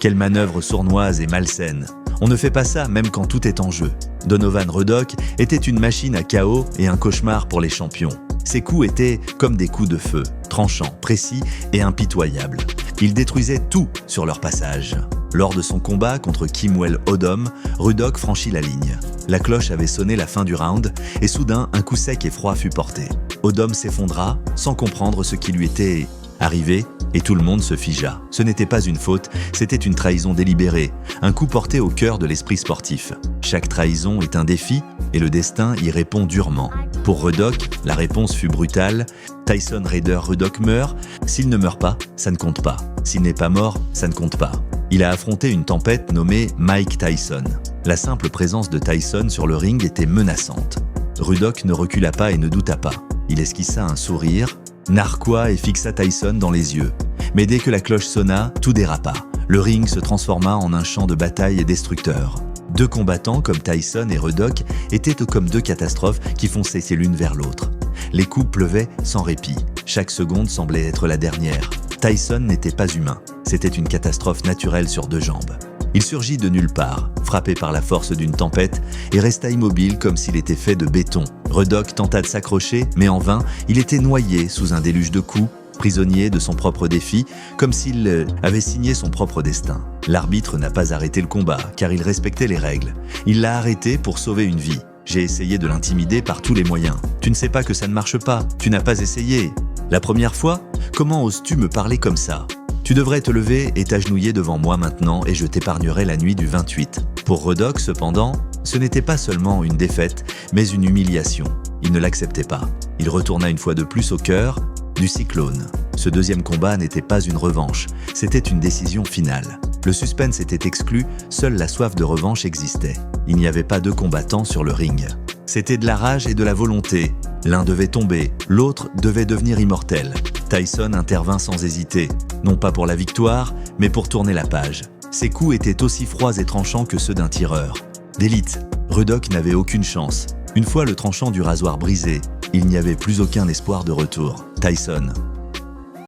Quelle manœuvre sournoise et malsaine. On ne fait pas ça même quand tout est en jeu. Donovan Ruddock était une machine à KO et un cauchemar pour les champions. Ses coups étaient comme des coups de feu, tranchants, précis et impitoyables. Il détruisait tout sur leur passage. Lors de son combat contre Kimwell Odom, Ruddock franchit la ligne. La cloche avait sonné la fin du round et soudain un coup sec et froid fut porté. Odom s'effondra sans comprendre ce qui lui était arrivé et tout le monde se figea. Ce n'était pas une faute, c'était une trahison délibérée, un coup porté au cœur de l'esprit sportif. Chaque trahison est un défi et le destin y répond durement. Pour Ruddock, la réponse fut brutale. Tyson Raider Ruddock meurt. S'il ne meurt pas, ça ne compte pas. S'il n'est pas mort, ça ne compte pas. Il a affronté une tempête nommée Mike Tyson. La simple présence de Tyson sur le ring était menaçante. Ruddock ne recula pas et ne douta pas. Il esquissa un sourire, narquois et fixa Tyson dans les yeux. Mais dès que la cloche sonna, tout dérapa. Le ring se transforma en un champ de bataille destructeur. Deux combattants comme Tyson et Ruddock étaient comme deux catastrophes qui fonçaient l'une vers l'autre. Les coups pleuvaient sans répit. Chaque seconde semblait être la dernière. Tyson n'était pas humain. C'était une catastrophe naturelle sur deux jambes. Il surgit de nulle part, frappé par la force d'une tempête, et resta immobile comme s'il était fait de béton. Ruddock tenta de s'accrocher, mais en vain, il était noyé sous un déluge de coups, prisonnier de son propre défi, comme s'il avait signé son propre destin. L'arbitre n'a pas arrêté le combat, car il respectait les règles. Il l'a arrêté pour sauver une vie. J'ai essayé de l'intimider par tous les moyens. Tu ne sais pas que ça ne marche pas, tu n'as pas essayé. La première fois, comment oses-tu me parler comme ça ? Tu devrais te lever et t'agenouiller devant moi maintenant et je t'épargnerai la nuit du 28. Pour Ruddock, cependant, ce n'était pas seulement une défaite, mais une humiliation. Il ne l'acceptait pas. Il retourna une fois de plus au cœur du cyclone. Ce deuxième combat n'était pas une revanche, c'était une décision finale. Le suspense était exclu, seule la soif de revanche existait. Il n'y avait pas deux combattants sur le ring. C'était de la rage et de la volonté. L'un devait tomber, l'autre devait devenir immortel. Tyson intervint sans hésiter, non pas pour la victoire, mais pour tourner la page. Ses coups étaient aussi froids et tranchants que ceux d'un tireur. D'élite, Ruddock n'avait aucune chance. Une fois le tranchant du rasoir brisé, il n'y avait plus aucun espoir de retour. Tyson